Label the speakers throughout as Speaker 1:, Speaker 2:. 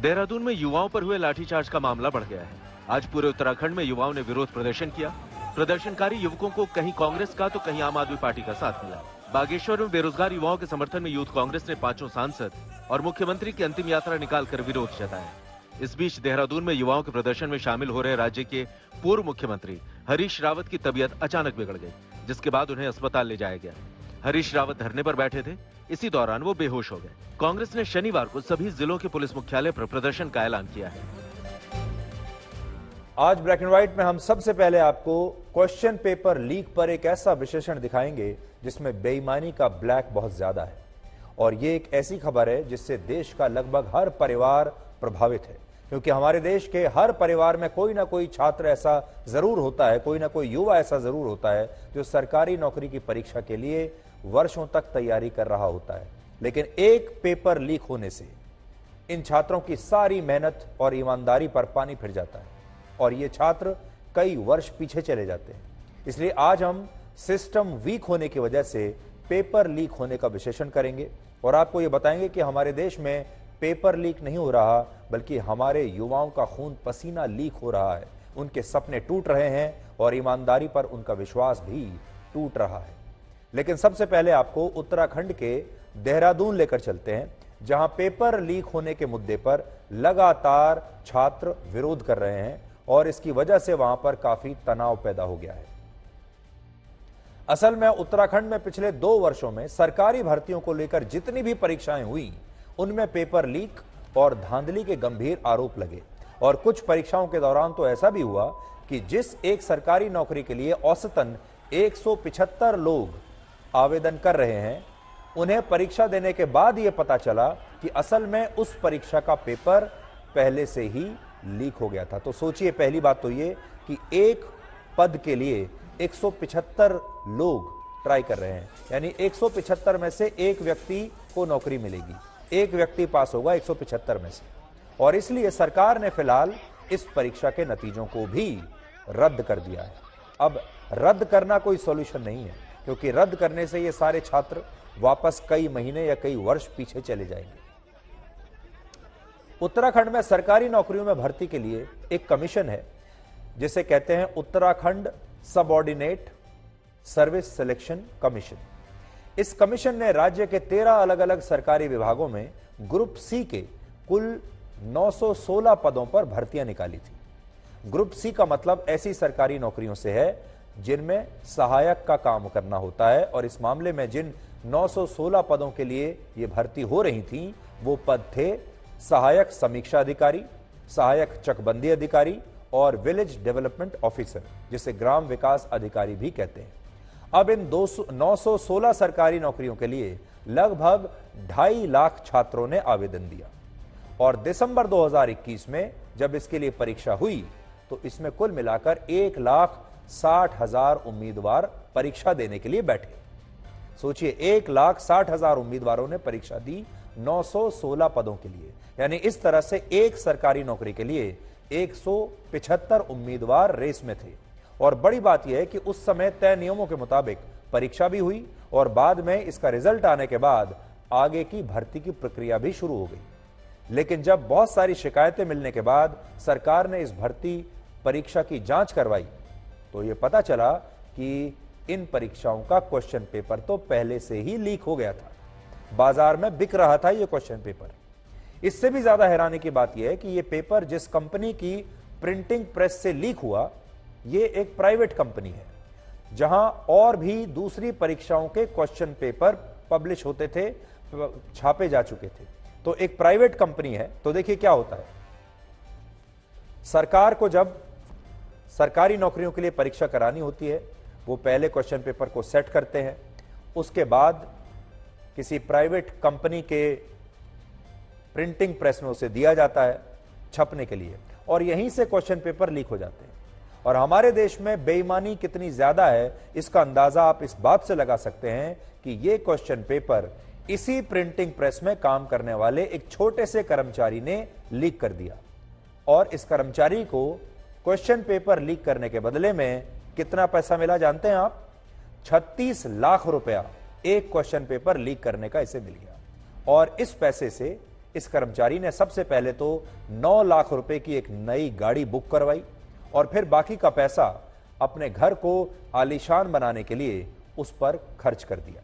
Speaker 1: देहरादून में युवाओं पर हुए लाठीचार्ज का मामला बढ़ गया है। आज पूरे उत्तराखंड में युवाओं ने विरोध प्रदर्शन किया। प्रदर्शनकारी युवकों को कहीं कांग्रेस का तो कहीं आम आदमी पार्टी का साथ मिला। बागेश्वर में बेरोजगार युवाओं के समर्थन में यूथ कांग्रेस ने 5 सांसद और मुख्यमंत्री की अंतिम यात्रा निकालकर विरोध जताया। इस बीच देहरादून में युवाओं के प्रदर्शन में शामिल हो रहे राज्य के पूर्व मुख्यमंत्री हरीश रावत की तबीयत अचानक बिगड़ गई, जिसके बाद उन्हें अस्पताल ले जाया गया। हरीश रावत धरने पर बैठे थे, इसी दौरान वो बेहोश हो गए। कांग्रेस ने शनिवार को सभी जिलों के पुलिस मुख्यालय पर प्रदर्शन का ऐलान किया है।
Speaker 2: आज ब्लैक एंड व्हाइट में हम सबसे पहले आपको क्वेश्चन पेपर लीक पर एक ऐसा विश्लेषण दिखाएंगे जिसमें बेईमानी का ब्लैक बहुत ज्यादा है, और ये एक ऐसी खबर है जिससे देश का लगभग हर परिवार प्रभावित है, क्योंकि हमारे देश के हर परिवार में कोई ना कोई छात्र ऐसा जरूर होता है, कोई ना कोई युवा ऐसा जरूर होता है जो सरकारी नौकरी की परीक्षा के लिए वर्षों तक तैयारी कर रहा होता है। लेकिन एक पेपर लीक होने से इन छात्रों की सारी मेहनत और ईमानदारी पर पानी फिर जाता है और ये छात्र कई वर्ष पीछे चले जाते हैं। इसलिए आज हम सिस्टम वीक होने की वजह से पेपर लीक होने का विश्लेषण करेंगे और आपको ये बताएंगे कि हमारे देश में पेपर लीक नहीं हो रहा, बल्कि हमारे युवाओं का खून पसीना लीक हो रहा है। उनके सपने टूट रहे हैं और ईमानदारी पर उनका विश्वास भी टूट रहा है। लेकिन सबसे पहले आपको उत्तराखंड के देहरादून लेकर चलते हैं, जहां पेपर लीक होने के मुद्दे पर लगातार छात्र विरोध कर रहे हैं और इसकी वजह से वहां पर काफी तनाव पैदा हो गया है। असल में उत्तराखंड में पिछले 2 वर्षों में सरकारी भर्तियों को लेकर जितनी भी परीक्षाएं हुई, उनमें पेपर लीक और धांधली के गंभीर आरोप लगे। और कुछ परीक्षाओं के दौरान तो ऐसा भी हुआ कि जिस एक सरकारी नौकरी के लिए औसतन 175 लोग आवेदन कर रहे हैं, उन्हें परीक्षा देने के बाद यह पता चला कि असल में उस परीक्षा का पेपर पहले से ही लीक हो गया था। तो सोचिए, पहली बात तो ये कि एक पद के लिए 175 लोग ट्राई कर रहे हैं, यानी 175 में से एक व्यक्ति को नौकरी मिलेगी, एक व्यक्ति पास होगा 175 में से। और इसलिए सरकार ने फिलहाल इस परीक्षा के नतीजों को भी रद्द कर दिया है। अब रद्द करना कोई सॉल्यूशन नहीं है, क्योंकि रद्द करने से ये सारे छात्र वापस कई महीने या कई वर्ष पीछे चले जाएंगे। उत्तराखंड में सरकारी नौकरियों में भर्ती के लिए एक कमीशन है, जिसे कहते हैं Uttarakhand subordinate service selection commission. इस कमीशन ने राज्य के 13 अलग अलग सरकारी विभागों में ग्रुप सी के कुल 916 पदों पर भर्तियां निकाली थी। ग्रुप सी का मतलब ऐसी सरकारी नौकरियों से है जिनमें सहायक का काम करना होता है, और इस मामले में जिन 916 पदों के लिए ये भर्ती हो रही थी, वो पद थे सहायक समीक्षा अधिकारी, सहायक चकबंदी अधिकारी और विलेज डेवलपमेंट ऑफिसर, जिसे ग्राम विकास अधिकारी भी कहते हैं। अब इन 916 सरकारी नौकरियों के लिए लगभग 2.5 लाख छात्रों ने आवेदन दिया, और दिसंबर 2021 में जब इसके लिए परीक्षा हुई तो इसमें कुल मिलाकर 1,60,000 उम्मीदवार परीक्षा देने के लिए बैठे। सोचिए, 1,60,000 उम्मीदवारों ने परीक्षा दी 916 पदों के लिए, यानी इस तरह से एक सरकारी नौकरी के लिए 175 उम्मीदवार रेस में थे। और बड़ी बात यह है कि उस समय तय नियमों के मुताबिक परीक्षा भी हुई और बाद में इसका रिजल्ट आने के बाद आगे की भर्ती की प्रक्रिया भी शुरू हो गई। लेकिन जब बहुत सारी शिकायतें मिलने के बाद सरकार ने इस भर्ती परीक्षा की जांच करवाई, तो यह पता चला कि इन परीक्षाओं का क्वेश्चन पेपर तो पहले से ही लीक हो गया था, बाजार में बिक रहा था यह क्वेश्चन पेपर। इससे भी ज्यादा हैरानी की बात यह है कि यह पेपर जिस कंपनी की प्रिंटिंग प्रेस से लीक हुआ, ये एक प्राइवेट कंपनी है, जहां और भी दूसरी परीक्षाओं के क्वेश्चन पेपर पब्लिश होते थे, छापे जा चुके थे। तो एक प्राइवेट कंपनी है। तो देखिए क्या होता है, सरकार को जब सरकारी नौकरियों के लिए परीक्षा करानी होती है, वो पहले क्वेश्चन पेपर को सेट करते हैं, उसके बाद किसी प्राइवेट कंपनी के प्रिंटिंग प्रेस में उसे दिया जाता है छपने के लिए, और यहीं से क्वेश्चन पेपर लीक हो जाते हैं। और हमारे देश में बेईमानी कितनी ज्यादा है, इसका अंदाजा आप इस बात से लगा सकते हैं कि यह क्वेश्चन पेपर इसी प्रिंटिंग प्रेस में काम करने वाले एक छोटे से कर्मचारी ने लीक कर दिया। और इस कर्मचारी को क्वेश्चन पेपर लीक करने के बदले में कितना पैसा मिला जानते हैं आप? 36 लाख रुपया एक क्वेश्चन पेपर लीक करने का इसे मिल गया। और इस पैसे से इस कर्मचारी ने सबसे पहले तो 9 लाख रुपए की एक नई गाड़ी बुक करवाई और फिर बाकी का पैसा अपने घर को आलीशान बनाने के लिए उस पर खर्च कर दिया।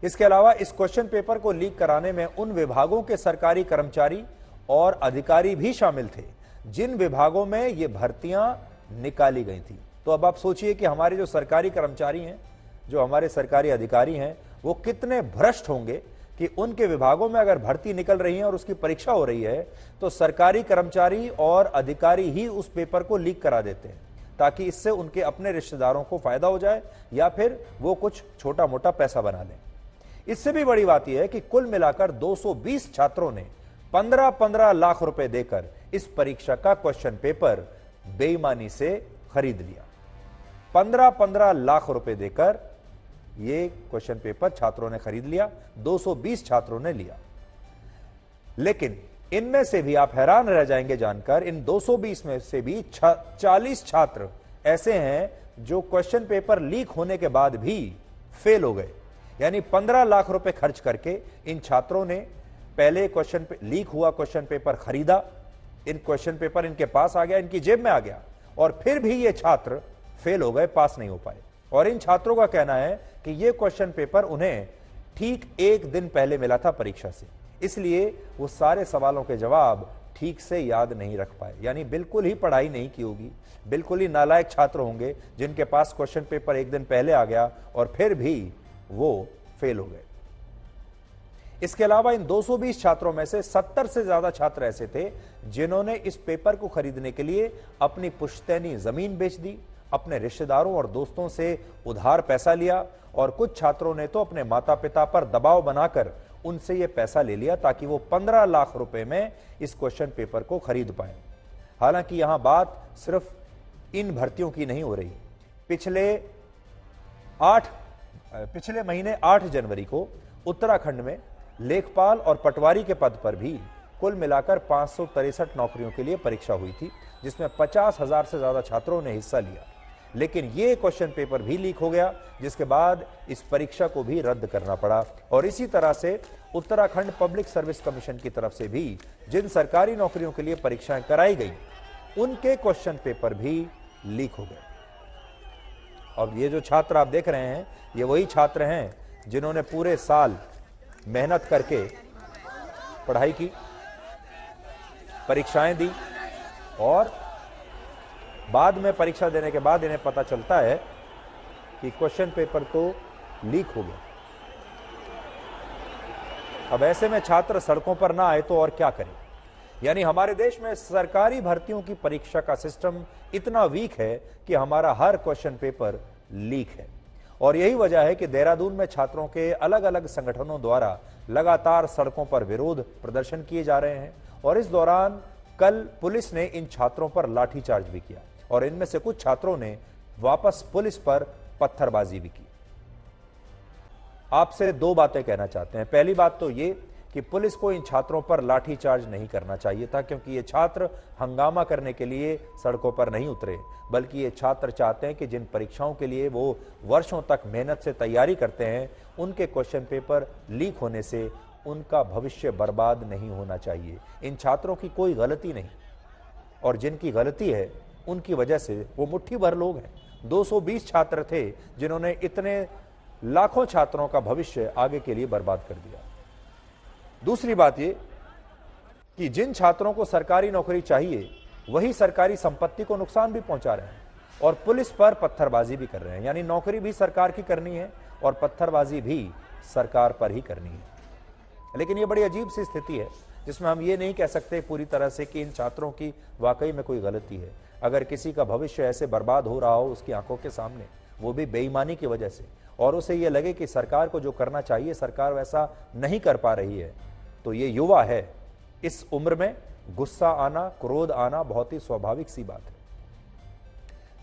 Speaker 2: इसके अलावा इस क्वेश्चन पेपर को लीक कराने में उन विभागों के सरकारी कर्मचारी और अधिकारी भी शामिल थे जिन विभागों में ये भर्तियां निकाली गई थी। तो अब आप सोचिए कि हमारे जो सरकारी कर्मचारी हैं, जो हमारे सरकारी अधिकारी हैं, वो कितने भ्रष्ट होंगे कि उनके विभागों में अगर भर्ती निकल रही है और उसकी परीक्षा हो रही है तो सरकारी कर्मचारी और अधिकारी ही उस पेपर को लीक करा देते हैं ताकि इससे उनके अपने रिश्तेदारों को फायदा हो जाए या फिर वो कुछ छोटा मोटा पैसा बना लें। इससे भी बड़ी बात यह है कि कुल मिलाकर 220 छात्रों ने 15-15 लाख रुपए देकर इस परीक्षा का क्वेश्चन पेपर बेईमानी से खरीद लिया। 15-15 लाख रुपए देकर यह क्वेश्चन पेपर छात्रों ने खरीद लिया, 220 छात्रों ने लिया। लेकिन इनमें से भी आप हैरान रह जाएंगे जानकर, इन 220 में से भी 40 छात्र ऐसे हैं जो क्वेश्चन पेपर लीक होने के बाद भी फेल हो गए। यानी 15 लाख रुपए खर्च करके इन छात्रों ने पहले लीक हुआ क्वेश्चन पेपर खरीदा, इन क्वेश्चन पेपर इनके पास आ गया, इनकी जेब में आ गया, और फिर भी ये छात्र फेल हो गए, पास नहीं हो पाए। और इन छात्रों का कहना है कि ये क्वेश्चन पेपर उन्हें ठीक एक दिन पहले मिला था परीक्षा से, इसलिए वो सारे सवालों के जवाब ठीक से याद नहीं रख पाए। यानी बिल्कुल ही पढ़ाई नहीं की होगी, बिल्कुल ही नालायक छात्र होंगे जिनके पास क्वेश्चन पेपर एक दिन पहले आ गया और फिर भी वो फेल हो गए। इसके अलावा इन 220 छात्रों में से 70 से ज्यादा छात्र ऐसे थे जिन्होंने इस पेपर को खरीदने के लिए अपनी पुश्तैनी जमीन बेच दी, अपने रिश्तेदारों और दोस्तों से उधार पैसा लिया, और कुछ छात्रों ने तो अपने माता पिता पर दबाव बनाकर उनसे यह पैसा ले लिया ताकि वो 15 लाख रुपए में इस क्वेश्चन पेपर को खरीद पाए। हालांकि यहां बात सिर्फ इन भर्तियों की नहीं हो रही। पिछले महीने 8 जनवरी को उत्तराखंड में लेखपाल और पटवारी के पद पर भी कुल मिलाकर 563 नौकरियों के लिए परीक्षा हुई थी, जिसमें 50,000 से ज्यादा छात्रों ने हिस्सा लिया। लेकिन यह क्वेश्चन पेपर भी लीक हो गया, जिसके बाद इस परीक्षा को भी रद्द करना पड़ा। और इसी तरह से उत्तराखंड पब्लिक सर्विस कमीशन की तरफ से भी जिन सरकारी नौकरियों के लिए परीक्षाएं कराई गई, उनके क्वेश्चन पेपर भी लीक हो गए। और ये जो छात्र आप देख रहे हैं, ये वही छात्र हैं जिन्होंने पूरे साल मेहनत करके पढ़ाई की, परीक्षाएं दी, और बाद में परीक्षा देने के बाद इन्हें पता चलता है कि क्वेश्चन पेपर तो लीक हो गया। अब ऐसे में छात्र सड़कों पर ना आए तो और क्या करें। यानी हमारे देश में सरकारी भर्तियों की परीक्षा का सिस्टम इतना वीक है कि हमारा हर क्वेश्चन पेपर लीक है। और यही वजह है कि देहरादून में छात्रों के अलग अलग संगठनों द्वारा लगातार सड़कों पर विरोध प्रदर्शन किए जा रहे हैं। और इस दौरान कल पुलिस ने इन छात्रों पर लाठीचार्ज भी किया, और इनमें से कुछ छात्रों ने वापस पुलिस पर पत्थरबाजी भी की। आपसे 2 बातें कहना चाहते हैं। पहली बात तो ये कि पुलिस को इन छात्रों पर लाठीचार्ज नहीं करना चाहिए था, क्योंकि ये छात्र हंगामा करने के लिए सड़कों पर नहीं उतरे, बल्कि ये छात्र चाहते हैं कि जिन परीक्षाओं के लिए वो वर्षों तक मेहनत से तैयारी करते हैं, उनके क्वेश्चन पेपर लीक होने से उनका भविष्य बर्बाद नहीं होना चाहिए। इन छात्रों की कोई गलती नहीं, और जिनकी गलती है उनकी वजह से वो मुट्ठी भर लोग हैं। 220 छात्र थे जिन्होंने इतने लाखों छात्रों का भविष्य आगे के लिए बर्बाद कर दिया। दूसरी बात ये कि जिन छात्रों को सरकारी नौकरी चाहिए, वही सरकारी संपत्ति को नुकसान भी पहुंचा रहे हैं और पुलिस पर पत्थरबाजी भी कर रहे हैं। यानी नौकरी भी सरकार की करनी है और पत्थरबाजी भी सरकार पर ही करनी है। लेकिन ये बड़ी अजीब सी स्थिति है, जिसमें हम ये नहीं कह सकते पूरी तरह से कि इन छात्रों की वाकई में कोई गलती है। अगर किसी का भविष्य ऐसे बर्बाद हो रहा हो उसकी आंखों के सामने, वो भी बेईमानी की वजह से, और उसे ये लगे कि सरकार को जो करना चाहिए सरकार वैसा नहीं कर पा रही है, तो ये युवा है, इस उम्र में गुस्सा आना, क्रोध आना बहुत ही स्वाभाविक सी बात है।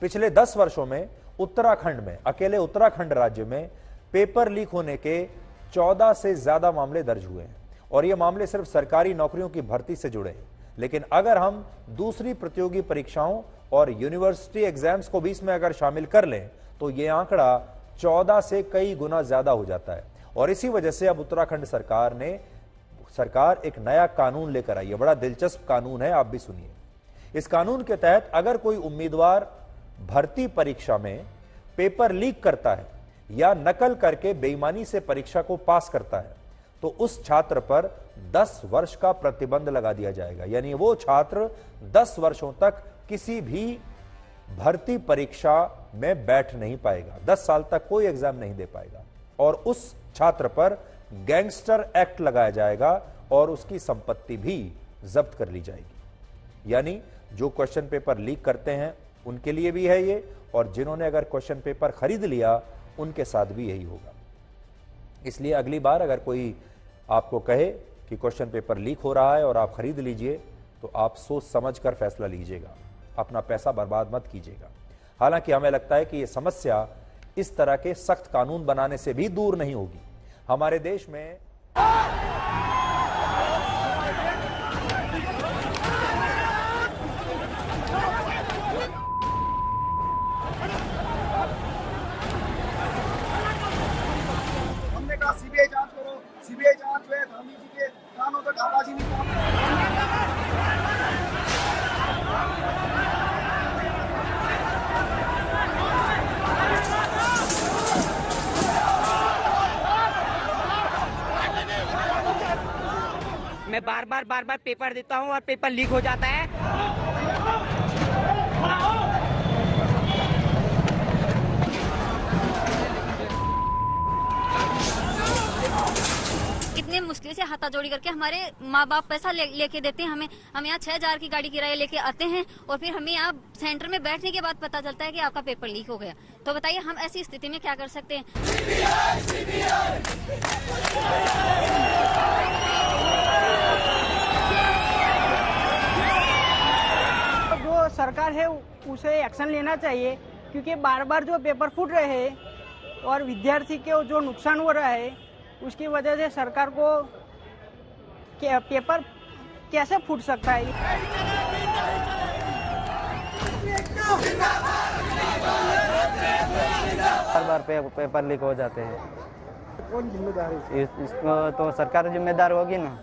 Speaker 2: पिछले 10 वर्षों में उत्तराखंड में, अकेले उत्तराखंड राज्य में पेपर लीक होने के 14 से ज्यादा मामले दर्ज हुए हैं, और ये मामले सिर्फ सरकारी नौकरियों की भर्ती से जुड़े हैं। लेकिन अगर हम दूसरी प्रतियोगी परीक्षाओं और यूनिवर्सिटी एग्जाम्स को भी इसमें अगर शामिल कर लें, तो ये आंकड़ा 14 से कई गुना ज्यादा हो जाता है। और इसी वजह से अब उत्तराखंड सरकार ने सरकार एक नया कानून लेकर आई है। बड़ा दिलचस्प कानून है, आप भी सुनिए। इस कानून के तहत अगर कोई उम्मीदवार भर्ती परीक्षा में पेपर लीक करता है या नकल करके बेईमानी से परीक्षा को पास करता है तो उस छात्र पर 10 वर्ष का प्रतिबंध लगा दिया जाएगा। यानी वो छात्र 10 वर्षों तक किसी भी भर्ती परीक्षा में बैठ नहीं पाएगा, 10 साल तक कोई एग्जाम नहीं दे पाएगा और उस छात्र पर गैंगस्टर एक्ट लगाया जाएगा और उसकी संपत्ति भी जब्त कर ली जाएगी। यानी जो क्वेश्चन पेपर लीक करते हैं उनके लिए भी है ये, और जिन्होंने अगर क्वेश्चन पेपर खरीद लिया उनके साथ भी यही होगा। इसलिए अगली बार अगर कोई आपको कहे कि क्वेश्चन पेपर लीक हो रहा है और आप खरीद लीजिए तो आप सोच समझ कर फैसला लीजिएगा, अपना पैसा बर्बाद मत कीजिएगा। हालांकि हमें लगता है कि यह समस्या इस तरह के सख्त कानून बनाने से भी दूर नहीं होगी। हमारे देश में
Speaker 3: हमने कहा सीबीआई जांच करो, सीबीआई जांच हुए गांधी जी के कानों पर ढाबाजी नहीं
Speaker 4: मैं बार बार पेपर देता हूँ और पेपर लीक हो जाता है।
Speaker 5: कितने मुश्किल से हाथाजोड़ी करके हमारे माँ बाप पैसा लेके देते हैं हमें। हम यहाँ 6000 की गाड़ी किराया लेके आते हैं और फिर हमें यहाँ सेंटर में बैठने के बाद पता चलता है कि आपका पेपर लीक हो गया। तो बताइए हम ऐसी स्थिति में क्या कर सकते हैं।
Speaker 6: जो सरकार है उसे एक्शन लेना चाहिए, क्योंकि बार बार जो पेपर फूट रहे हैं और विद्यार्थी के जो नुकसान हो रहा है उसकी वजह से सरकार को पेपर कैसे फूट सकता है।
Speaker 7: बार पेपर लीक हो जाते हैं।
Speaker 6: कौन जिम्मेदार है?
Speaker 7: इसको तो सरकार जिम्मेदार होगी ना।